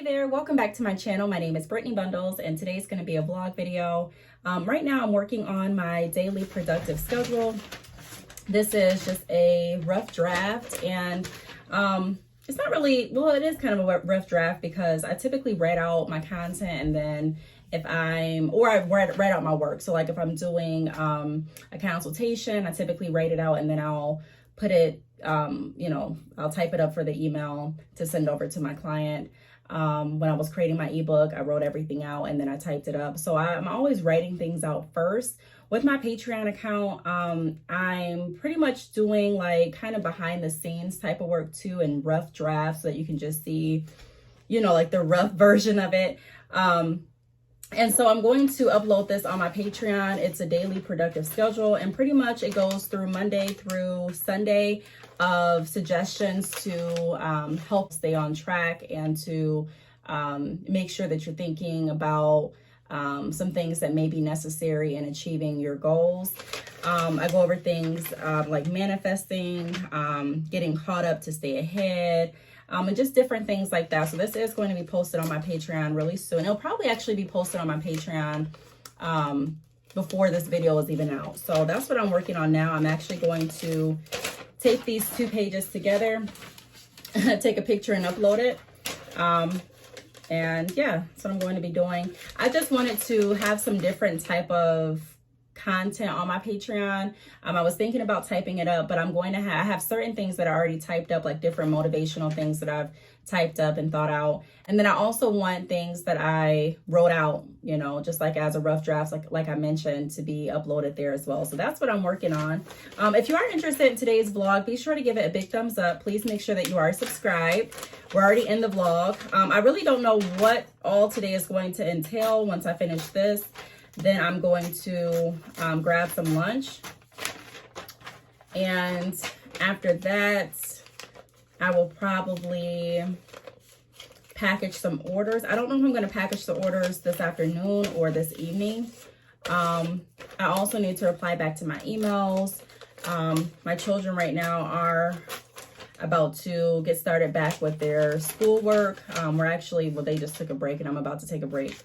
there, welcome back to my channel. My name is Brittney Bundles and today's going to be a vlog video. Right now I'm working on my daily productive schedule. This is just a rough draft and it's not really, well, it is kind of a rough draft because I typically write out my content and then I write out my work. So like if I'm doing a consultation, I typically write it out and then I'll put it, I'll type it up for the email to send over to my client. When I was creating my ebook, I wrote everything out and then I typed it up. So I'm always writing things out first. With my Patreon account, I'm pretty much doing like kind of behind the scenes type of work too in rough drafts so that you can just see, like the rough version of it. And so I'm going to upload this on my Patreon. It's a daily productive schedule and pretty much it goes through Monday through Sunday of suggestions to help stay on track and to make sure that you're thinking about some things that may be necessary in achieving your goals. I go over things like manifesting, getting caught up to stay ahead, and just different things like that. So this is going to be posted on my Patreon really soon. It'll probably actually be posted on my Patreon before this video is even out. So that's what I'm working on now. I'm actually going to take these 2 pages together, take a picture and upload it. And yeah, that's what I'm going to be doing. I just wanted to have some different type of content on my Patreon. I was thinking about typing it up, but I'm going to have certain things that are already typed up, like different motivational things that I've typed up and thought out. And then I also want things that I wrote out, just like as a rough draft, like I mentioned, to be uploaded there as well. So that's what I'm working on. If you are interested in today's vlog, be sure to give it a big thumbs up. Please make sure that you are subscribed. We're already in the vlog. I really don't know what all today is going to entail. Once I finish this, then I'm going to grab some lunch. And after that, I will probably package some orders. I don't know if I'm going to package the orders this afternoon or this evening. I also need to reply back to my emails. My children right now are about to get started back with their schoolwork. They just took a break and I'm about to take a break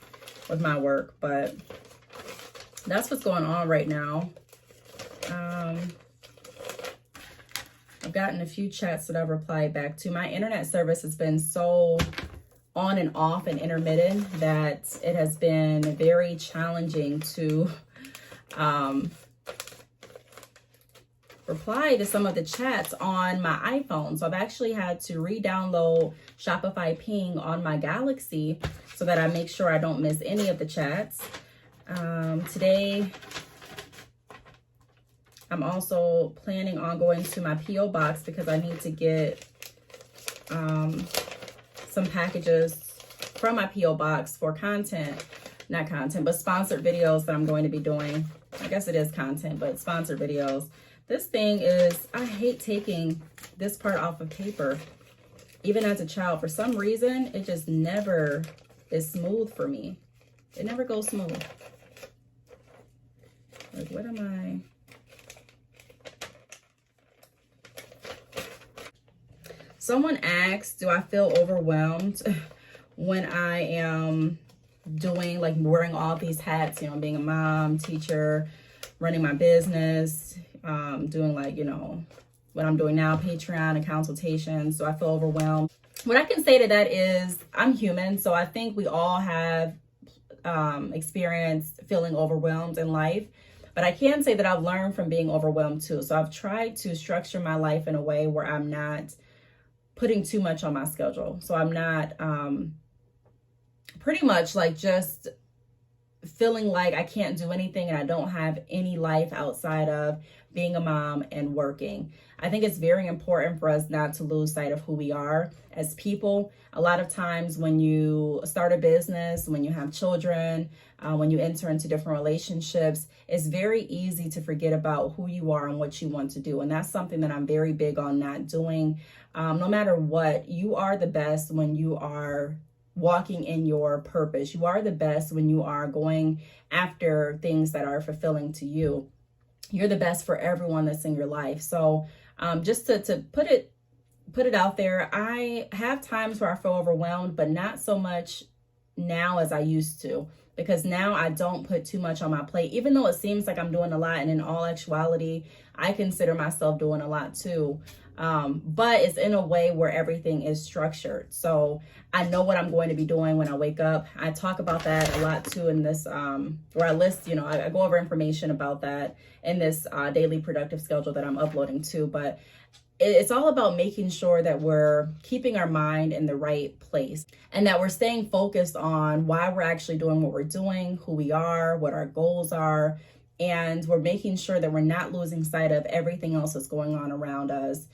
with my work, but that's what's going on right now. I've gotten a few chats that I've replied back to. My internet service has been so on and off and intermittent that it has been very challenging to reply to some of the chats on my iPhone. So I've actually had to re-download Shopify Ping on my Galaxy so that I make sure I don't miss any of the chats. Today, I'm also planning on going to my P.O. box because I need to get some packages from my P.O. box for but sponsored videos that I'm going to be doing. I guess it is content, but sponsored videos. This thing is, I hate taking this part off of paper. Even as a child, for some reason, it just never is smooth for me. It never goes smooth. Like, what am I? Someone asked, do I feel overwhelmed when I am doing, like, wearing all these hats, being a mom, teacher, running my business, doing, like, what I'm doing now, Patreon and consultations. So I feel overwhelmed. What I can say to that is I'm human. So I think we all have experienced feeling overwhelmed in life. But I can say that I've learned from being overwhelmed too. So I've tried to structure my life in a way where I'm not putting too much on my schedule. So I'm not pretty much like just feeling like I can't do anything and I don't have any life outside of being a mom and working. I think it's very important for us not to lose sight of who we are as people. A lot of times when you start a business, when you have children, when you enter into different relationships, it's very easy to forget about who you are and what you want to do. And that's something that I'm very big on not doing. No matter what, you are the best when you are walking in your purpose. You are the best when you are going after things that are fulfilling to you. You're the best for everyone that's in your life. So just to put it put it out there. I have times where I feel overwhelmed, but not so much now as I used to, because now I don't put too much on my plate, even though it seems like I'm doing a lot. And in all actuality, I consider myself doing a lot too. But it's in a way where everything is structured. So I know what I'm going to be doing when I wake up. I talk about that a lot too in this, where I list, you know, I go over information about that in this daily productive schedule that I'm uploading too. But it's all about making sure that we're keeping our mind in the right place and that we're staying focused on why we're actually doing what we're doing, who we are, what our goals are, and we're making sure that we're not losing sight of everything else that's going on around us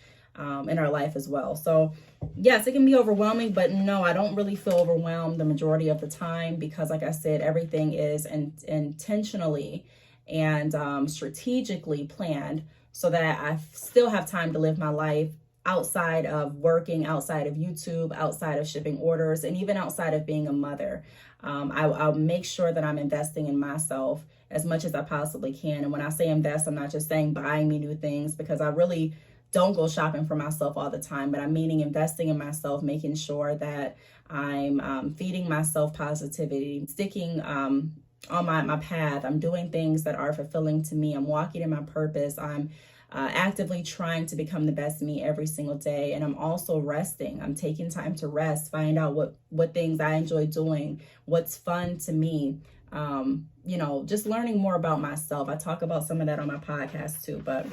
in our life as well. So yes, it can be overwhelming, but no, I don't really feel overwhelmed the majority of the time because, like I said, everything is intentionally and strategically planned so that I still have time to live my life outside of working, outside of YouTube, outside of shipping orders, and even outside of being a mother. I'll make sure that I'm investing in myself as much as I possibly can. And when I say invest, I'm not just saying buying me new things, because I really don't go shopping for myself all the time, but I'm meaning investing in myself, making sure that I'm feeding myself positivity, sticking on my path. I'm doing things that are fulfilling to me. I'm walking in my purpose. I'm actively trying to become the best me every single day. And I'm also resting. I'm taking time to rest, find out what things I enjoy doing, what's fun to me. You know, just learning more about myself. I talk about some of that on my podcast too, but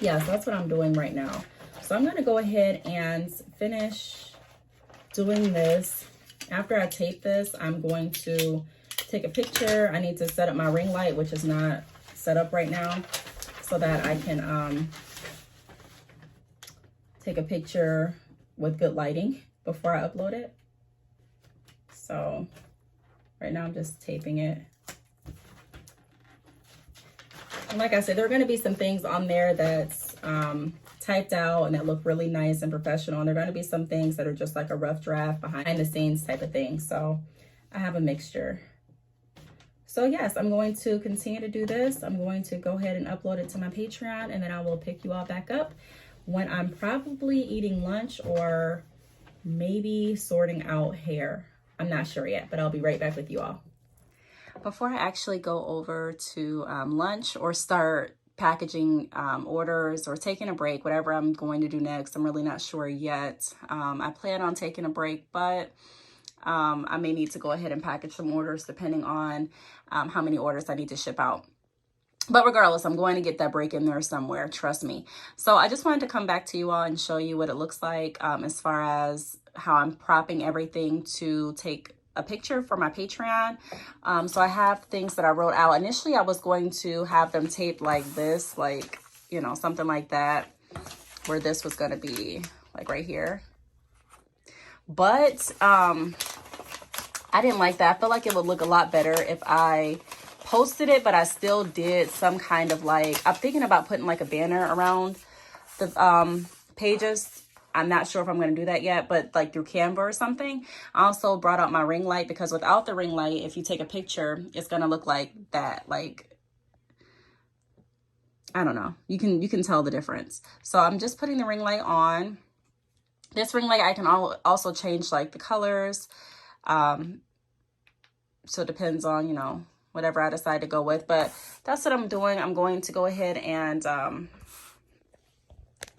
yeah, so that's what I'm doing right now. So I'm going to go ahead and finish doing this. After I tape this, I'm going to take a picture. I need to set up my ring light, which is not set up right now, so that I can take a picture with good lighting before I upload it. So right now I'm just taping it. And like I said, there are going to be some things on there that's typed out and that look really nice and professional. And there are going to be some things that are just like a rough draft behind the scenes type of thing. So I have a mixture. So yes, I'm going to continue to do this. I'm going to go ahead and upload it to my Patreon, and then I will pick you all back up when I'm probably eating lunch or maybe sorting out hair. I'm not sure yet, but I'll be right back with you all. Before I actually go over to lunch or start packaging orders or taking a break, whatever I'm going to do next, I'm really not sure yet. I plan on taking a break, but I may need to go ahead and package some orders depending on how many orders I need to ship out. But regardless, I'm going to get that break in there somewhere, trust me. So I just wanted to come back to you all and show you what it looks like as far as how I'm propping everything to take a picture for my Patreon. So I have things that I wrote out. Initially, I was going to have them taped like this, like, you know, something like that, where this was going to be like right here. But I didn't like that. I feel like it would look a lot better if I posted it, but I still did some kind of like, I'm thinking about putting like a banner around the pages. I'm not sure if I'm going to do that yet, but like through Canva or something. I also brought out my ring light, because without the ring light, if you take a picture, it's going to look like that. Like, I don't know. You can tell the difference. So I'm just putting the ring light on. This ring light, I can also change like the colors. So it depends on, you know, whatever I decide to go with. But that's what I'm doing. I'm going to go ahead and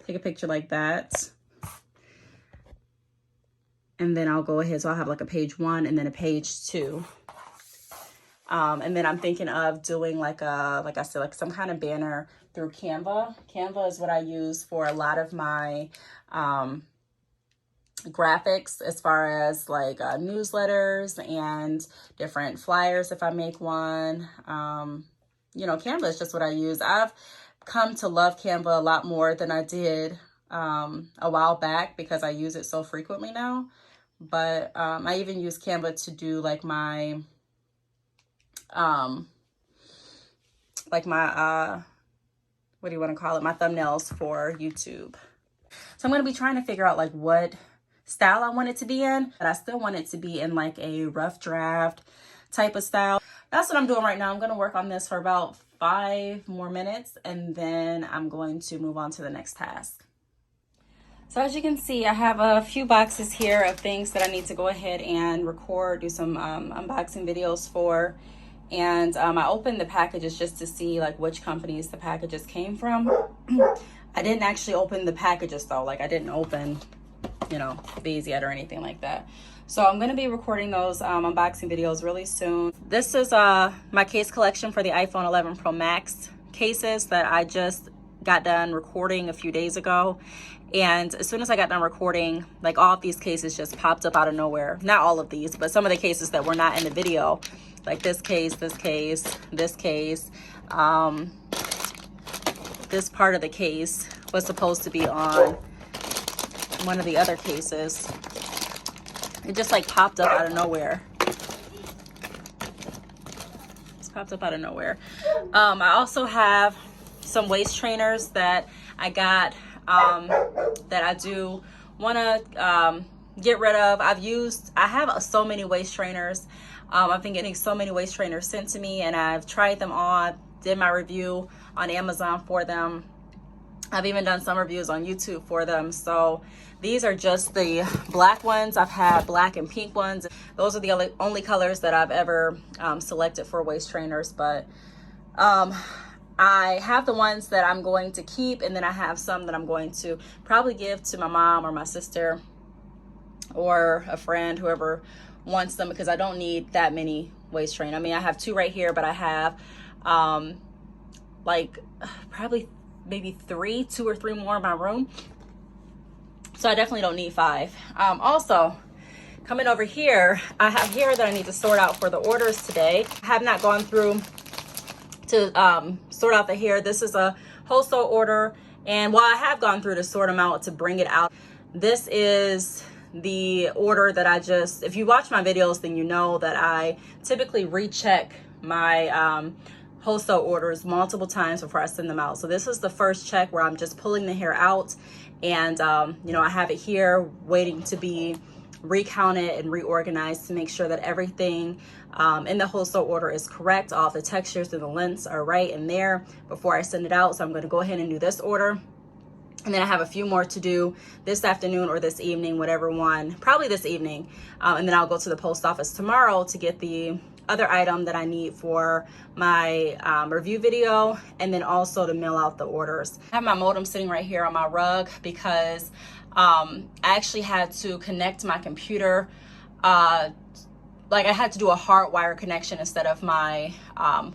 take a picture like that. And then I'll go ahead. So I'll have like a page 1 and then a page 2. And then I'm thinking of doing like I said, like some kind of banner through Canva. Canva is what I use for a lot of my graphics, as far as like newsletters and different flyers if I make one. You know, Canva is just what I use. I've come to love Canva a lot more than I did a while back, because I use it so frequently now. But I even use Canva to do like my what do you want to call it, my thumbnails for YouTube. So I'm going to be trying to figure out like what style I want it to be in, but I still want it to be in like a rough draft type of style. That's what I'm doing right now. I'm going to work on this for about 5 more minutes, and then I'm going to move on to the next task. So as you can see, I have a few boxes here of things that I need to go ahead and record, do some unboxing videos for. And I opened the packages just to see like which companies the packages came from. I didn't actually open the packages though. Like I didn't open, you know, these yet or anything like that. So I'm gonna be recording those unboxing videos really soon. This is my case collection for the iPhone 11 Pro Max cases that I just got done recording a few days ago. And as soon as I got done recording, like all of these cases just popped up out of nowhere. Not all of these, but some of the cases that were not in the video. Like this case, this case, this case. This part of the case was supposed to be on one of the other cases. It just like popped up out of nowhere. Just popped up out of nowhere. I also have some waist trainers that I got that I do want to get rid of. I have so many waist trainers. I've been getting so many waist trainers sent to me, and I've tried them all, did my review on Amazon for them. I've even done some reviews on YouTube for them. So these are just the black ones. I've had black and pink ones. Those are the only colors that I've ever selected for waist trainers. But I have the ones that I'm going to keep, and then I have some that I'm going to probably give to my mom or my sister or a friend, whoever wants them, because I don't need that many waist trainers. I mean, I have 2 right here, but I have like probably maybe 2 or 3 more in my room. So I definitely don't need 5. Also, coming over here, I have hair that I need to sort out for the orders today. I have not gone through to sort out the hair. This is a wholesale order, and while I have gone through to sort them out to bring it out, this is the order that I just, if you watch my videos, then you know that I typically recheck my wholesale orders multiple times before I send them out. So this is the first check where I'm just pulling the hair out, and you know, I have it here waiting to be recounted and reorganized to make sure that everything in the wholesale order is correct. All the textures and the lengths are right in there before I send it out. So I'm going to go ahead and do this order, and then I have a few more to do this afternoon or this evening, whatever one, probably this evening. And then I'll go to the post office tomorrow to get the other item that I need for my review video, and then also to mail out the orders. I have my modem sitting right here on my rug because I actually had to connect my computer. Like I had to do a hardwire connection instead of my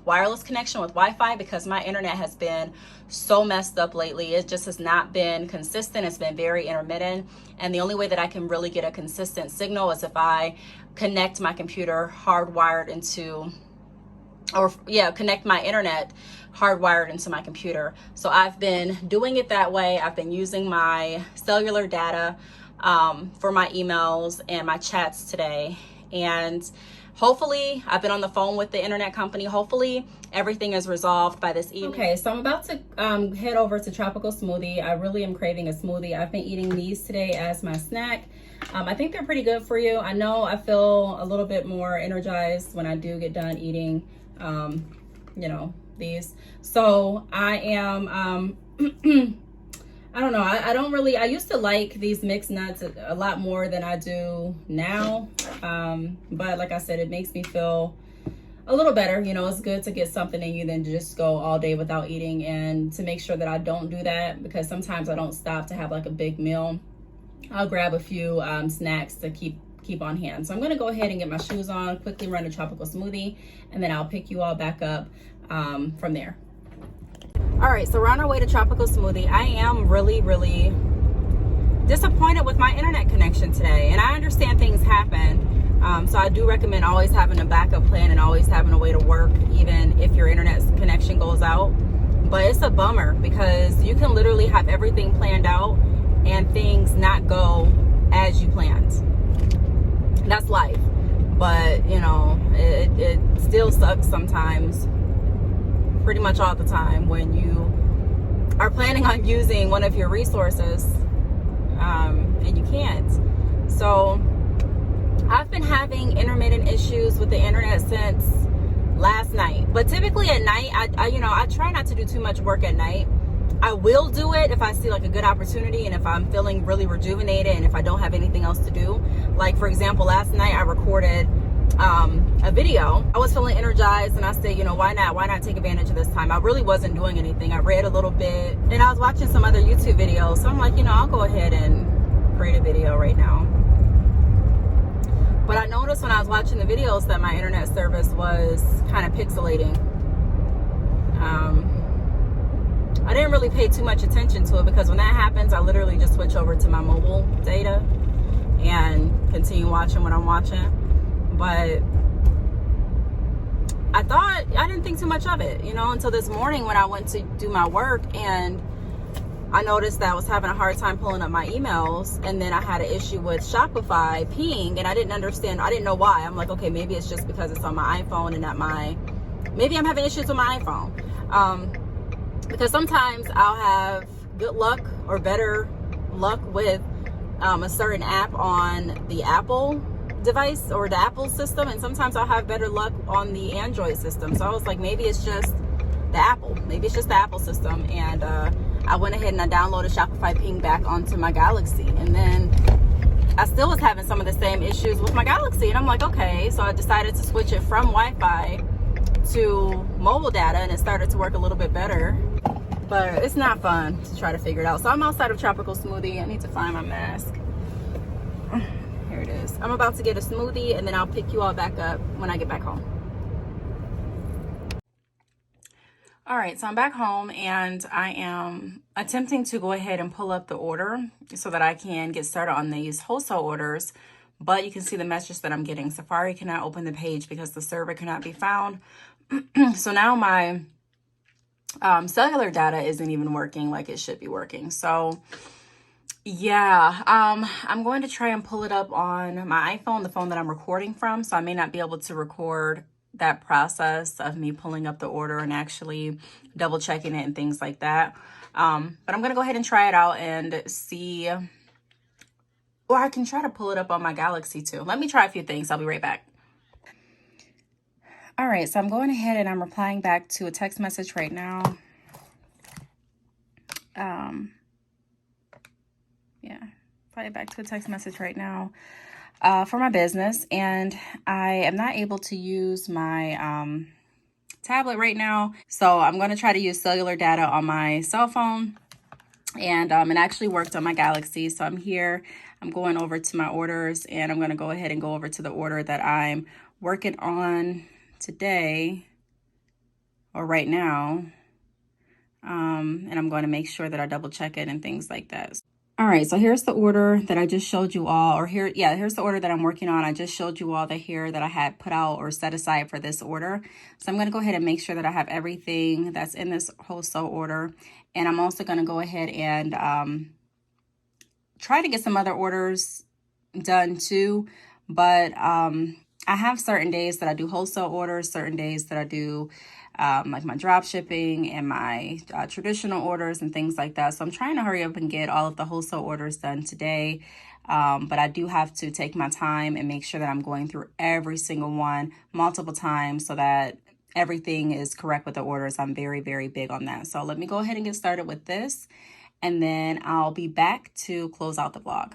wireless connection with Wi-Fi, because my internet has been so messed up lately. It just has not been consistent. It's been very intermittent. And the only way that I can really get a consistent signal is if I connect my computer hardwired into, or yeah, connect my internet hardwired into my computer. So I've been doing it that way. I've been using my cellular data for my emails and my chats today. And hopefully, I've been on the phone with the internet company. Hopefully everything is resolved by this evening. Okay, so I'm about to head over to Tropical Smoothie. I really am craving a smoothie. I've been eating these today as my snack. I think they're pretty good for you. I know I feel a little bit more energized when I do get done eating, you know, these. So I am, I don't know. I don't really, I used to like these mixed nuts a lot more than I do now. But like I said, it makes me feel a little better. You know, it's good to get something in you than just go all day without eating, and to make sure that I don't do that, because sometimes I don't stop to have like a big meal. I'll grab a few snacks to keep on hand. So I'm going to go ahead and get my shoes on, quickly run a Tropical Smoothie, and then I'll pick you all back up from there. All right, so we're on our way to Tropical Smoothie. I am really disappointed with my internet connection today, and I understand things happen. So I do recommend always having a backup plan and always having a way to work even if your internet connection goes out. But it's a bummer because you can literally have everything planned out and things not go as you planned. That's life. But you know, it still sucks sometimes, pretty much all the time, when you are planning on using one of your resources and you can't. So I've been having intermittent issues with the internet since last night, but typically at night, I try not to do too much work at night. I will do it if I see like a good opportunity and if I'm feeling really rejuvenated and if I don't have anything else to do. Like for example, last night I recorded a video. I was feeling energized and I said, you know, why not take advantage of this time? I really wasn't doing anything. I read a little bit and I was watching some other YouTube videos. So I'm like, you know, I'll go ahead and create a video right now. But I noticed when I was watching the videos that my internet service was kind of pixelating. I didn't really pay too much attention to it because when that happens, I literally just switch over to my mobile data and continue watching what I'm watching. But I didn't think too much of it, you know, until this morning when I went to do my work and I noticed that I was having a hard time pulling up my emails, and then I had an issue with Shopify ping, and I didn't understand. I didn't know why. I'm like, okay, maybe it's just because it's on my iPhone and not maybe I'm having issues with my iPhone. Because sometimes I'll have good luck or better luck with a certain app on the Apple device or the Apple system, and sometimes I'll have better luck on the Android system. So I was like, maybe it's just the Apple system. And I went ahead and I downloaded Shopify ping back onto my Galaxy, and then I still was having some of the same issues with my Galaxy, and I'm like, okay. So I decided to switch it from Wi-Fi to mobile data, and it started to work a little bit better. But it's not fun to try to figure it out. So I'm outside of Tropical Smoothie. I need to find my mask. Here it is. I'm about to get a smoothie, and then I'll pick you all back up when I get back home. All right, so I'm back home and I am attempting to go ahead and pull up the order so that I can get started on these wholesale orders. But you can see the message that I'm getting. Safari cannot open the page because the server cannot be found. So now my cellular data isn't even working like it should be working. So yeah, I'm going to try and pull it up on my iPhone, the phone that I'm recording from. So I may not be able to record that process of me pulling up the order and actually double checking it and things like that. But I'm going to go ahead and try it out and see, or I can try to pull it up on my Galaxy too. Let me try a few things. I'll be right back. All right, so I'm going ahead and I'm replying back to a text message right now. Yeah, replying back to a text message right now for my business, and I am not able to use my tablet right now, so I'm going to try to use cellular data on my cell phone, and it actually worked on my Galaxy. So I'm here, I'm going over to my orders, and I'm going to go ahead and go over to the order that I'm working on today or right now, and I'm going to make sure that I double check it and things like that. All right, so here's the order that I just showed you all, or here's the order that I'm working on. I just showed you all the hair that I had put out or set aside for this order. So I'm going to go ahead and make sure that I have everything that's in this wholesale order. And I'm also going to go ahead and try to get some other orders done too. But I have certain days that I do wholesale orders, certain days that I do like my drop shipping and my traditional orders and things like that. So I'm trying to hurry up and get all of the wholesale orders done today. But I do have to take my time and make sure that I'm going through every single one multiple times so that everything is correct with the orders. I'm very, very big on that. So let me go ahead and get started with this, and then I'll be back to close out the vlog.